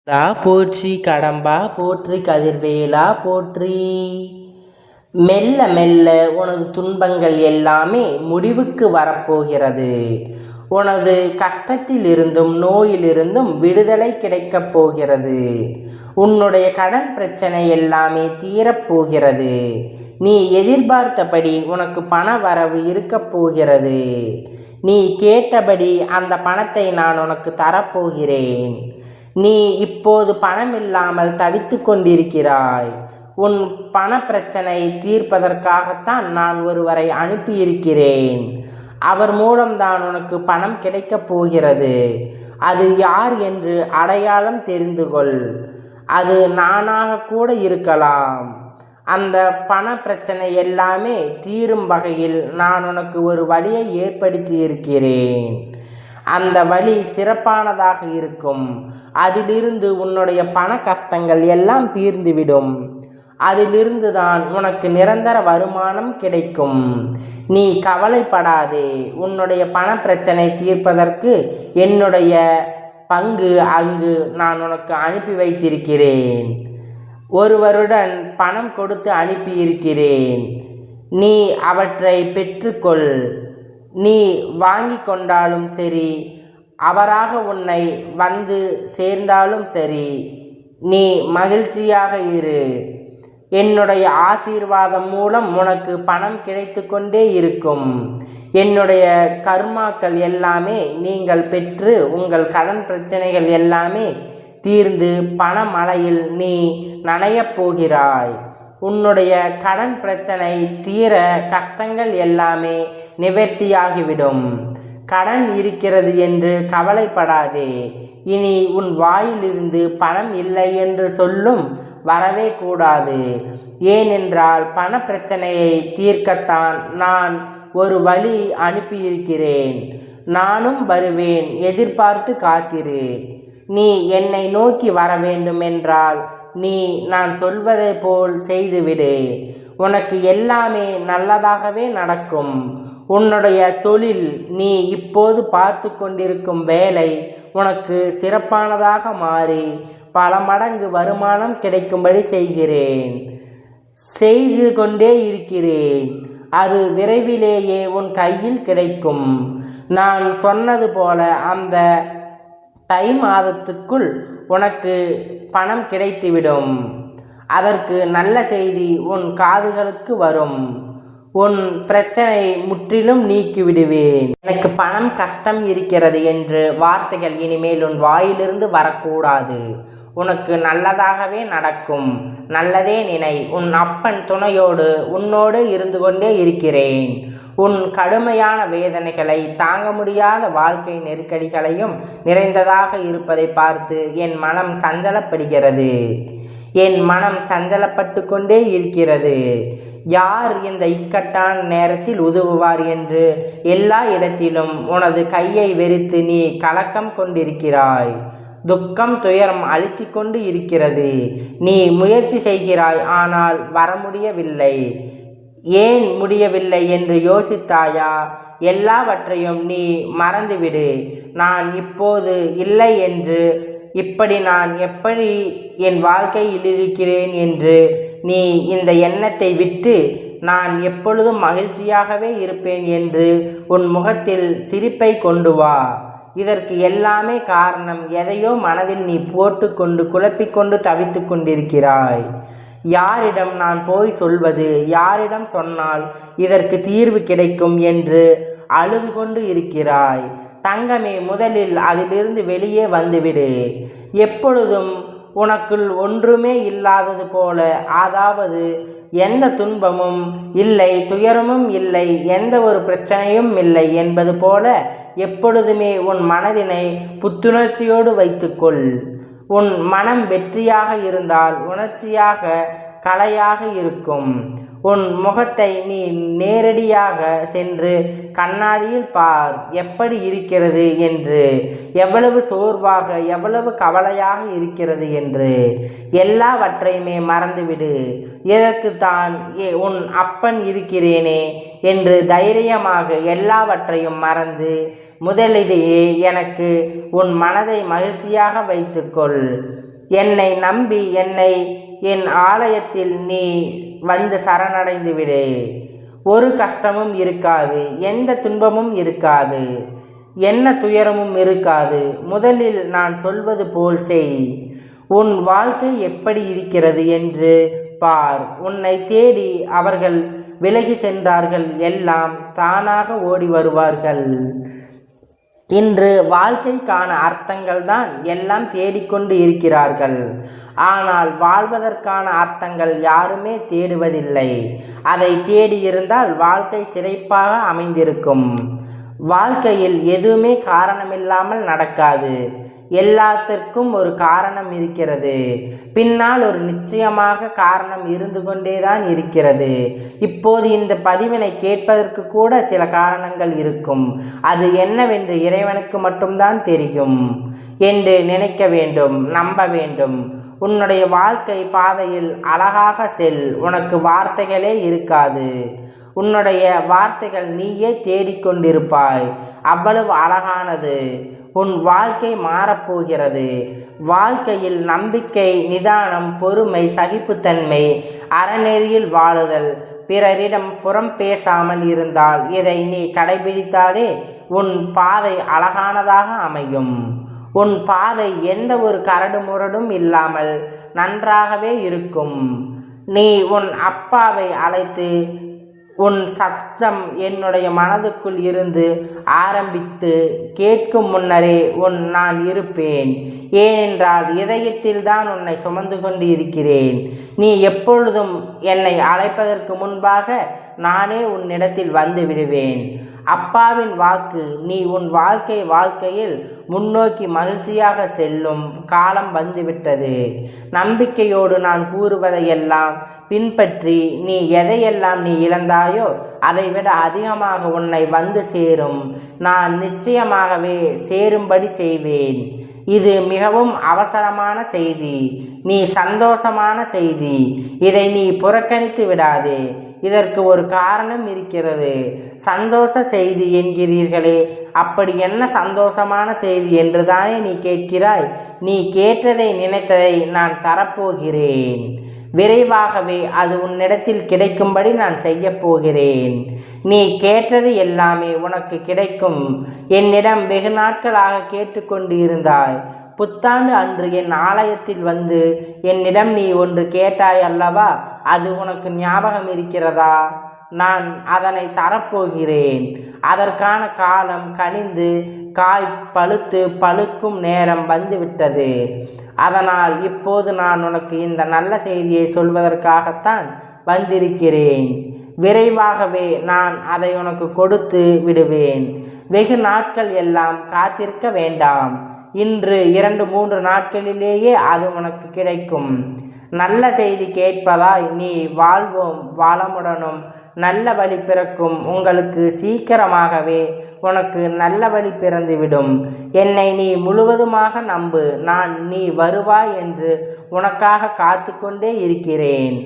போற்றி கடம்பா போற்றி கதிர்வேலா போற்றி. மெல்ல மெல்ல உனது துன்பங்கள் எல்லாமே முடிவுக்கு வரப்போகிறது. உனது கஷ்டத்திலிருந்தும் நோயிலிருந்தும் விடுதலை கிடைக்கப் போகிறது. உன்னுடைய கடன் பிரச்சனை எல்லாமே தீரப்போகிறது. நீ எதிர்பார்த்தபடி உனக்கு பண வரவு இருக்கப் போகிறது. நீ கேட்டபடி அந்த பணத்தை நான் உனக்கு தரப்போகிறேன். நீ இப்போது பணம் இல்லாமல் தவித்து கொண்டிருக்கிறாய். உன் பண பிரச்சனை தீர்ப்பதற்காகத்தான் நான் ஒருவரை அனுப்பியிருக்கிறேன். அவர் மூலம்தான் உனக்கு பணம் கிடைக்கப் போகிறது. அது யார் என்று அடையாளம் தெரிந்து கொள். அது நானாக கூட இருக்கலாம். அந்த பண பிரச்சனை எல்லாமே தீரும் வகையில் நான் உனக்கு ஒரு வழியை ஏற்படுத்தி இருக்கிறேன். அந்த வழி சிறப்பானதாக இருக்கும். அதிலிருந்து உன்னுடைய பண கஷ்டங்கள் எல்லாம் தீர்ந்துவிடும். அதிலிருந்து தான் உனக்கு நிரந்தர வருமானம் கிடைக்கும். நீ கவலைப்படாதே. உன்னுடைய பண பிரச்சனை தீர்ப்பதற்கு என்னுடைய பங்கு அங்கு நான் உனக்கு அனுப்பி வைத்திருக்கிறேன். ஒருவருடன் பணம் கொடுத்து அனுப்பியிருக்கிறேன். நீ அவற்றை பெற்றுக்கொள். நீ வாங்கி கொண்டாலும் சரி, அவராக உன்னை வந்து சேர்ந்தாலும் சரி, நீ மகிழ்ச்சியாக இரு. என்னுடைய ஆசீர்வாதம் மூலம் உனக்கு பணம் கிடைத்து கொண்டே இருக்கும். என்னுடைய கர்மாக்கள் எல்லாமே நீங்கள் பெற்று உங்கள் கடன் பிரச்சனைகள் எல்லாமே தீர்ந்து பணமழையில் நீ நனையப் போகிறாய். உன்னுடைய கடன் பிரச்சனை தீர கஷ்டங்கள் எல்லாமே நிவர்த்தியாகிவிடும். கடன் இருக்கிறது என்று கவலைப்படாதே. இனி உன் வாயிலிருந்து பணம் இல்லை என்று சொல்லும் வரவே கூடாது. ஏனென்றால் பண பிரச்சனையை தீர்க்கத்தான் நான் ஒரு வழி அனுப்பியிருக்கிறேன். நானும் வருவேன், எதிர்பார்த்து காத்திரு. நீ என்னை நோக்கி வர வேண்டும் என்றால் நீ நான் சொல்வதை போல் செய்துவிடு. உனக்கு எல்லாமே நல்லதாகவே நடக்கும். உன்னுடைய தொழில், நீ இப்போது பார்த்து கொண்டிருக்கும் வேலை உனக்கு சிறப்பானதாக மாறி பல மடங்கு வருமானம் கிடைக்கும்படி செய்து கொண்டே இருக்கிறேன். அது விரைவிலேயே உன் கையில் கிடைக்கும். நான் சொன்னது போல அந்த தை மாதத்துக்குள் உனக்கு பணம் கிடைத்துவிடும். அதற்கு நல்ல செய்தி உன் காதுகளுக்கு வரும். உன் பிரச்சனை முற்றிலும் நீக்கிவிடுவேன். எனக்கு பணம் கஷ்டம் இருக்கிறது என்று வார்த்தைகள் இனிமேல் உன் வாயிலிருந்து வரக்கூடாது. உனக்கு நல்லதாகவே நடக்கும். நல்லதே நினை. உன் அப்பன் துணையோடு உன்னோடு இருந்து கொண்டே இருக்கிறேன். உன் கடுமையான வேதனைகளை, தாங்க முடியாத வாழ்க்கை நெருக்கடிகளையும் நிறைந்ததாக இருப்பதை பார்த்து என் மனம் சஞ்சலப்படுகிறது. என் மனம் சஞ்சலப்பட்டு கொண்டே இருக்கிறது. யார் இந்த இக்கட்டான நேரத்தில் உதவுவார் என்று எல்லா இடத்திலும் உனது கையை வெறித்து நீ கலக்கம் கொண்டிருக்கிறாய். துக்கம் துயரம் அழுத்தி கொண்டு இருக்கிறது. நீ முயற்சி செய்கிறாய், ஆனால் வர முடியவில்லை. ஏன் முடியவில்லை என்று யோசித்தாயா? எல்லாவற்றையும் நீ மறந்துவிடு. நான் இப்போது இல்லை என்று, இப்படி நான் எப்படி என் வாழ்க்கையில் இருக்கிறேன் என்று நீ இந்த எண்ணத்தை விட்டு நான் எப்பொழுதும் மகிழ்ச்சியாகவே இருப்பேன் என்று உன் முகத்தில் சிரிப்பை கொண்டு வா. இதற்கு எல்லாமே காரணம் எதையோ மனதில் நீ போட்டுக்கொண்டு குழப்பிக்கொண்டு தவித்து கொண்டிருக்கிறாய். யாரிடம் நான் போய் சொல்வது, யாரிடம் சொன்னால் இதற்கு தீர்வு கிடைக்கும் என்று அழுது கொண்டு இருக்கிறாய். தங்கமே, முதலில் அதிலிருந்து வெளியே வந்துவிடு. எப்பொழுதும் உனக்குள் ஒன்றுமே இல்லாதது போல, அதாவது எந்த துன்பமும் இல்லை, துயரமும் இல்லை, எந்த ஒரு பிரச்சனையும் இல்லை என்பது போல எப்பொழுதுமே உன் மனதினை புத்துணர்ச்சியோடு வைத்துக்கொள். உன் மனம் வெற்றியாக இருந்தால் உணர்ச்சியாக கலையாக இருக்கும். உன் முகத்தை நீ நேரடியாக சென்று கண்ணாடியில் பார், எப்படி இருக்கிறது என்று, எவ்வளவு சோர்வாக எவ்வளவு கவலையாக இருக்கிறது என்று. எல்லாவற்றையுமே மறந்துவிடு. இதற்கு தான் உன் அப்பன் இருக்கிறேனே என்று தைரியமாக எல்லாவற்றையும் மறந்து முதலிலேயே எனக்கு உன் மனதை மகிழ்ச்சியாக வைத்துக்கொள். என்னை நம்பி என் ஆலயத்தில் நீ வந்து சரணடைந்து விடு. ஒரு கஷ்டமும் இருக்காது, எந்த துன்பமும் இருக்காது, என்ன துயரமும் இருக்காது. முதலில் நான் சொல்வது போல் செய். உன் வாழ்க்கை எப்படி இருக்கிறது என்று பார். உன்னை தேடி அவர்கள் விலகி சென்றார்கள், எல்லாம் தானாக ஓடி வருவார்கள். இன்று வாழ்க்கைக்கான அர்த்தங்கள் தான் எல்லாம் தேடிக்கொண்டு இருக்கிறார்கள். ஆனால் வாழ்வதற்கான அர்த்தங்கள் யாருமே தேடுவதில்லை. அதை தேடியிருந்தால் வாழ்க்கை சிறப்பாக அமைந்திருக்கும். வாழ்க்கையில் எதுவுமே காரணமில்லாமல் நடக்காது. எல்லாத்திற்கும் ஒரு காரணம் இருக்கிறது. பின்னால் ஒரு நிச்சயமாக காரணம் இருந்து கொண்டேதான் இருக்கிறது. இப்போது இந்த பதிவினை கேட்பதற்கு கூட சில காரணங்கள் இருக்கும். அது என்னவென்று இறைவனுக்கு மட்டும்தான் தெரியும் என்று நினைக்க வேண்டும், நம்ப வேண்டும். உன்னுடைய வாழ்க்கை பாதையில் அழகாக செல். உனக்கு வார்த்தைகளே இருக்காது. உன்னுடைய வார்த்தைகள் நீயே தேடிக்கொண்டிருப்பாய். அவ்வளவு அழகானது. உன் வாழ்க்கை மாறப்போகிறது. வாழ்க்கையில் நம்பிக்கை, நிதானம், பொறுமை, சகிப்புத்தன்மை, அறநெறியில் வாழுதல், பிறரிடம் புறம் பேசாமல் இருந்தால், இதை நீ கடைபிடித்தாலே உன் பாதை அழகானதாக அமையும். உன் பாதை எந்த ஒரு கரடு முரடும் இல்லாமல் நன்றாகவே இருக்கும். நீ உன் அப்பாவை அழைத்து உன் சத்தம் என்னுடைய மனதுக்குள் இருந்து ஆரம்பித்து கேட்கும் முன்னரே நான் இருப்பேன். ஏனென்றால் இதயத்தில் தான் உன்னை சுமந்து கொண்டு இருக்கிறேன். நீ எப்பொழுதும் என்னை அழைப்பதற்கு முன்பாக நானே உன்னிடத்தில் வந்து விடுவேன். அப்பாவின் வாக்கு. நீ உன் வாழ்க்கையில் முன்னோக்கி மகிழ்ச்சியாக செல்லும் காலம் வந்துவிட்டது. நம்பிக்கையோடு நான் கூறுவதையெல்லாம் பின்பற்றி நீ எதையெல்லாம் நீ இழந்தாயோ அதைவிட அதிகமாக உன்னை வந்து சேரும். நான் நிச்சயமாகவே சேரும்படி செய்வேன். இது மிகவும் அவசரமான செய்தி. நீ சந்தோஷமான செய்தி. இதை நீ புறக்கணித்து விடாதே. இதற்கு ஒரு காரணம் இருக்கிறது. சந்தோஷ செய்தி என்கிறீர்களே, அப்படி என்ன சந்தோஷமான செய்தி என்றுதானே நீ கேட்கிறாய்? நீ கேட்டதை நினைத்ததை நான் தரப்போகிறேன். விரைவாகவே அது உன்னிடத்தில் கிடைக்கும்படி நான் செய்ய போகிறேன். நீ கேட்டது எல்லாமே உனக்கு கிடைக்கும். என்னிடம் வெகு நாட்களாக கேட்டுக்கொண்டு இருந்தாய். புத்தாண்டு அன்று என் ஆலயத்தில் வந்து என்னிடம் நீ ஒன்று கேட்டாய் அல்லவா? அது உனக்கு ஞாபகம் இருக்கிறதா? நான் அதனை தரப்போகிறேன். அதற்கான காலம் கனிந்து காய் பழுத்து பழுக்கும் நேரம் வந்துவிட்டது. அதனால் இப்போது நான் உனக்கு இந்த நல்ல செய்தியை சொல்வதற்காகத்தான் வந்திருக்கிறேன். விரைவாகவே நான் அதை உனக்கு கொடுத்து விடுவேன். வெகு நாட்கள் எல்லாம் காத்திருக்க வேண்டாம். இன்று 2-3 நாட்களிலேயே அது உனக்கு கிடைக்கும். நல்ல செய்தி கேட்பதாய் நீ வாழ்வோம், வளமுடனும் நல்ல வழி பிறக்கும். உங்களுக்கு சீக்கிரமாகவே உனக்கு நல்ல வழி பிறந்துவிடும். என்னை நீ முழுவதுமாக நம்பு. நீ வருவாய் என்று உனக்காக காத்து கொண்டே இருக்கிறேன்.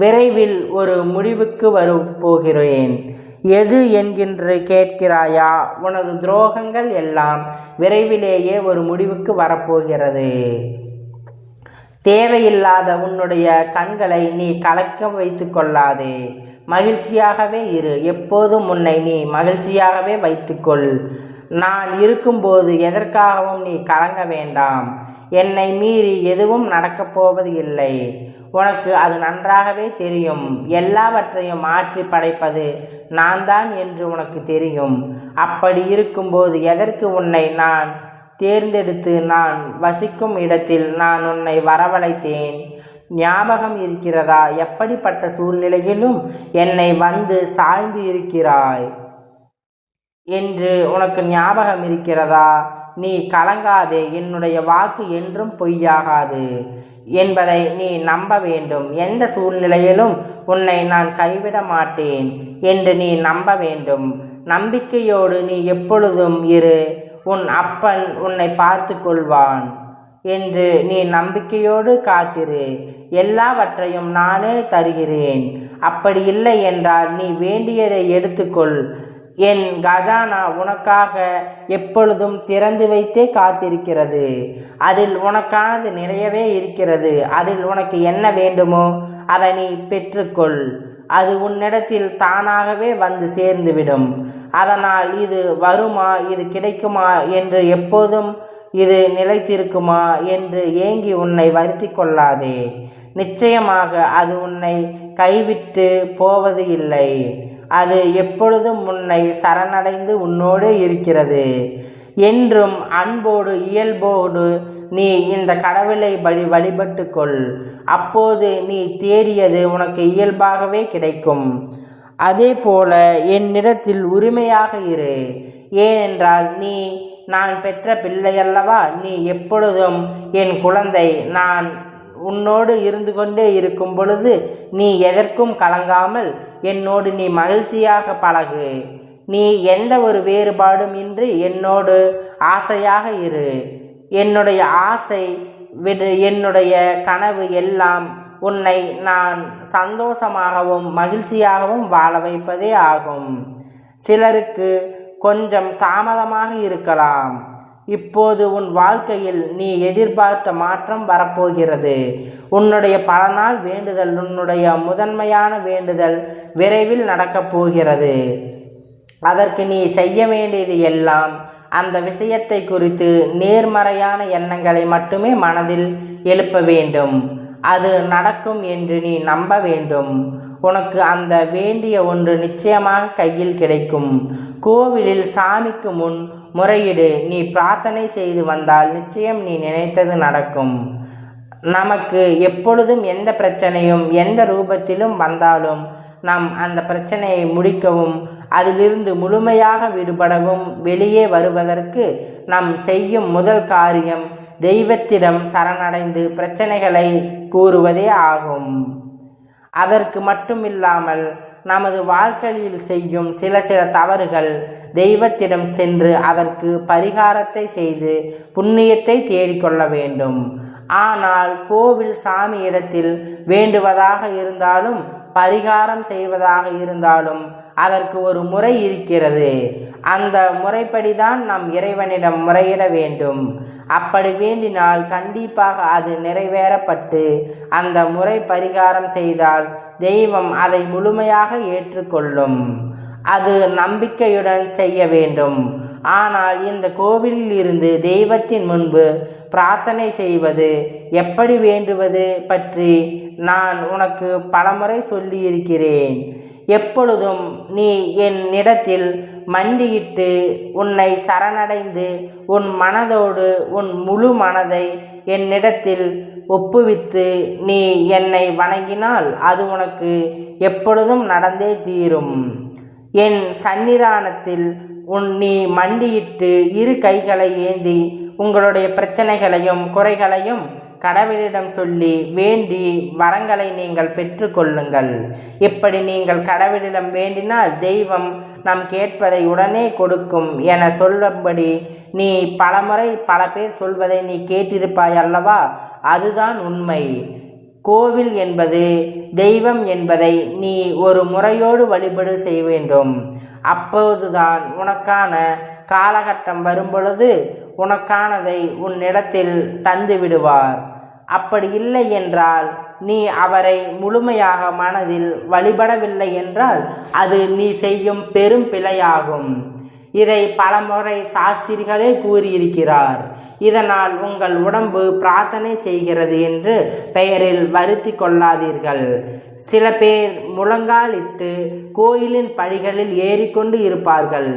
விரைவில் ஒரு முடிவுக்கு வரப்போகிறேன். எது என்கின்ற கேட்கிறாயா? உனது துரோகங்கள் எல்லாம் விரைவிலேயே ஒரு முடிவுக்கு வரப்போகிறது. தேவையில்லாத உன்னுடைய கண்களை நீ கலக்க வைத்து கொள்ளாதே. மகிழ்ச்சியாகவே இரு. எப்போதும் உன்னை நீ மகிழ்ச்சியாகவே வைத்துக்கொள். நான் இருக்கும்போது எதற்காகவும் நீ கலங்க வேண்டாம். என்னை மீறி எதுவும் நடக்கப் போவது இல்லை. உனக்கு அது நன்றாகவே தெரியும். எல்லாவற்றையும் மாற்றி படைப்பது நான் தான் என்று உனக்கு தெரியும். அப்படி இருக்கும்போது எதற்கு உன்னை நான் தேர்ந்தெடுத்து நான் வசிக்கும் இடத்தில் நான் உன்னை வரவழைத்தேன்? ஞாபகம் இருக்கிறதா? எப்படிப்பட்ட சூழ்நிலையிலும் என்னை வந்து சாய்ந்து இருக்கிறாய் என்று உனக்கு ஞாபகம் இருக்கிறதா? நீ கலங்காதே. என்னுடைய வாக்கு என்றும் பொய்யாகாது என்பதை நீ நம்ப வேண்டும். எந்த சூழ்நிலையிலும் உன்னை நான் கைவிட மாட்டேன் என்று நீ நம்ப வேண்டும். நம்பிக்கையோடு நீ எப்பொழுதும் இரு. உன் அப்பன் உன்னை பார்த்து கொள்வான் என்று நீ நம்பிக்கையோடு காத்திரு. எல்லாவற்றையும் நானே தருகிறேன். அப்படி இல்லை என்றால் நீ வேண்டியதை எடுத்துக்கொள். என் கஜானா உனக்காக எப்பொழுதும் திறந்து வைத்தே காத்திருக்கிறது. அதில் உனக்கானது நிறையவே இருக்கிறது. அதில் உனக்கு என்ன வேண்டுமோ அதை நீ பெற்றுக்கொள். அது உன்னிடத்தில் தானாகவே வந்து சேர்ந்துவிடும். அதனால் இது வருமா, இது கிடைக்குமா என்று எப்போதும் இது நிலைத்திருக்குமா என்று ஏங்கி உன்னை வருத்தி கொள்ளாதே. நிச்சயமாக அது உன்னை கைவிட்டு போவது இல்லை. அது எப்பொழுதும் உன்னை சரணடைந்து உன்னோடு இருக்கிறது. என்றும் அன்போடு இயல்போடு நீ இந்த கடவுளை வழிபட்டு கொள். அப்போது நீ தேடியது உனக்கு இயல்பாகவே கிடைக்கும். அதே போல என்னிடத்தில் உரிமையாக இரு. ஏனென்றால் நீ நான் பெற்ற பிள்ளையல்லவா. நீ எப்பொழுதும் என் குழந்தை. நான் உன்னோடு இருந்து கொண்டே இருக்கும் பொழுது நீ எதற்கும் கலங்காமல் என்னோடு நீ மகிழ்ச்சியாக பழகு. நீ எந்த ஒரு வேறுபாடும் இன்றி என்னோடு ஆசையாக இரு. என்னுடைய ஆசை என்னுடைய கனவு எல்லாம் உன்னை நான் சந்தோஷமாகவும் மகிழ்ச்சியாகவும் வாழ வைப்பதே ஆகும். சிலருக்கு கொஞ்சம் தாமதமாக இருக்கலாம். இப்போது உன் வாழ்க்கையில் நீ எதிர்பார்த்த மாற்றம் வரப்போகிறது. உன்னுடைய பல நாள் வேண்டுதல், உன்னுடைய முதன்மையான வேண்டுதல் விரைவில் நடக்கப் போகிறது. அதற்கு நீ செய்ய வேண்டியது எல்லாம் அந்த விஷயத்தை குறித்து நேர்மறையான எண்ணங்களை மட்டுமே மனதில் எழுப்ப வேண்டும். அது நடக்கும் என்று நீ நம்ப வேண்டும். உனக்கு அந்த வேண்டிய ஒன்று நிச்சயமாக கையில் கிடைக்கும். கோவிலில் சாமிக்கு முன் முறையிடு. நீ பிரார்த்தனை செய்து வந்தால் நிச்சயம் நீ நினைத்தது நடக்கும். நமக்கு எப்பொழுதும் எந்த பிரச்சனையும் எந்த ரூபத்திலும் வந்தாலும் நாம் அந்த பிரச்சனையை முடிக்கவும் அதிலிருந்து முழுமையாக விடுபடவும் வெளியே வருவதற்கு நாம் செய்யும் முதல் காரியம் தெய்வத்திடம் சரணடைந்து பிரச்சனைகளை கூறுவதே ஆகும். அதற்கு மட்டுமில்லாமல் நமது வாழ்க்கையில் செய்யும் சில தவறுகள் தெய்வத்திடம் சென்று அதற்கு பரிகாரத்தை செய்து புண்ணியத்தை தேடிக்கொள்ள வேண்டும். ஆனால் கோவில் சாமியிடத்தில் வேண்டுவதாக இருந்தாலும் பரிகாரம் செய்வதாக இருந்தாலும் அதற்கு ஒரு முறை இருக்கிறது. அந்த முறைப்படிதான் நாம் இறைவனிடம் முறையிட வேண்டும். அப்படி வேண்டினால் கண்டிப்பாக அது நிறைவேறப்பட்டு அந்த முறை பரிகாரம் செய்தால் தெய்வம் அதை முழுமையாக ஏற்றுக்கொள்ளும். அது நம்பிக்கையுடன் செய்ய வேண்டும். ஆனால் இந்த கோவிலில் இருந்து தெய்வத்தின் முன்பு பிரார்த்தனை செய்வது, எப்படி வேண்டுவது பற்றி நான் உனக்கு பலமுறை சொல்லியிருக்கிறேன். எப்பொழுதும் நீ என்னிடத்தில் மண்டியிட்டு உன்னை சரணடைந்து உன் மனதோடு உன் முழு மனதை என்னிடத்தில் ஒப்புவித்து நீ என்னை வணங்கினால் அது உனக்கு எப்பொழுதும் நடந்தே தீரும். என் சன்னிதானத்தில் நீ மண்டியிட்டு இரு கைகளை ஏந்தி உங்களுடைய பிரச்சனைகளையும் குறைகளையும் கடவுளிடம் சொல்லி வேண்டி வரங்களை நீங்கள் பெற்றுக்கொள்ளுங்கள். இப்படி நீங்கள் கடவுளிடம் வேண்டினால் தெய்வம் நாம் கேட்பதை உடனே கொடுக்கும் என சொல்லும்படி நீ பலமுறை பல பேர் சொல்வதை நீ கேட்டிருப்பாய் அல்லவா? அதுதான் உண்மை. கோவில் என்பது தெய்வம் என்பதை நீ ஒரு முறையோடு வழிபாடு செய்ய வேண்டும். அப்போதுதான் உனக்கான காலகட்டம் வரும்பொழுது உனக்கானதை உன்னிடத்தில் தந்து விடுவார். அப்படி இல்லை என்றால் நீ அவரை முழுமையாக மனதில் வழிபடவில்லை என்றால் அது நீ செய்யும் பெரும் பிழையாகும். இதை பலமுறை சாஸ்திரிகளே கூறியிருக்கிறார். இதனால் உங்கள் உடம்பு பிரார்த்தனை செய்கிறது என்று பெயரில் வருத்தி கொள்ளாதீர்கள். சில பேர் முழங்கால் இட்டு கோயிலின் படிகளில் ஏறிக்கொண்டு இருப்பார்கள்.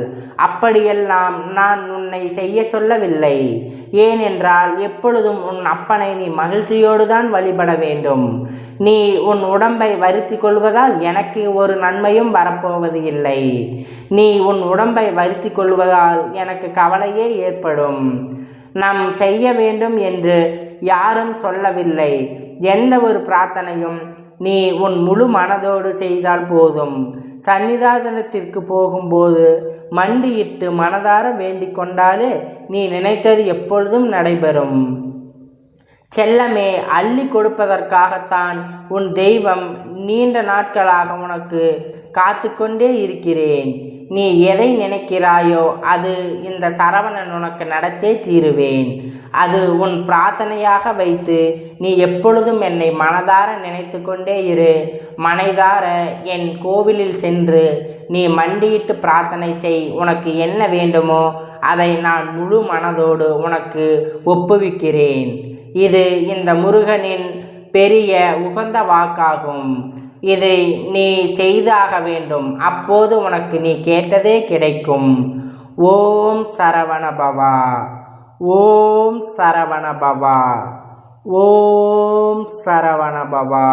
அப்படியெல்லாம் நான் உன்னை செய்ய சொல்லவில்லை. ஏனென்றால் எப்பொழுதும் உன் அப்பனை நீ மகிழ்ச்சியோடு தான் வழிபட வேண்டும். நீ உன் உடம்பை வருத்தி கொள்வதால் எனக்கு ஒரு நன்மையும் வரப்போவது இல்லை. நீ உன் உடம்பை வருத்தி கொள்வதால் எனக்கு கவலையே ஏற்படும். நாம் செய்ய வேண்டும் என்று யாரும் சொல்லவில்லை. எந்த ஒரு பிரார்த்தனையும் நீ உன் முழு மனதோடு செய்தால் போதும். சன்னிதானத்திற்கு போகும்போது மண்டியிட்டு மனதார வேண்டிக் கொண்டாலே நீ நினைத்தது எப்பொழுதும் நடைபெறும். செல்லமே, அள்ளி கொடுப்பதற்காகத்தான் உன் தெய்வம் நீண்ட நாட்களாக உனக்கு காத்து கொண்டே இருக்கிறேன். நீ எதை நினைக்கிறாயோ அது இந்த சரவணன் உனக்கு நடத்தே தீருவேன். அது உன் பிரார்த்தனையாக வைத்து நீ எப்பொழுதும் என்னை மனதார நினைத்து கொண்டே இரு. மனைதார என் கோவிலில் சென்று நீ மண்டியிட்டு பிரார்த்தனை செய். உனக்கு என்ன வேண்டுமோ அதை நான் முழு மனதோடு உனக்கு ஒப்புவிக்கிறேன். இது இந்த முருகனின் பெரிய உகந்த வாக்காகும். இதை நீ செய்தாக வேண்டும். அப்போது உனக்கு நீ கேட்டதே கிடைக்கும். ஓம் சரவண பவா. ஓம் சரவண பவா. ஓம் சரவண பவா.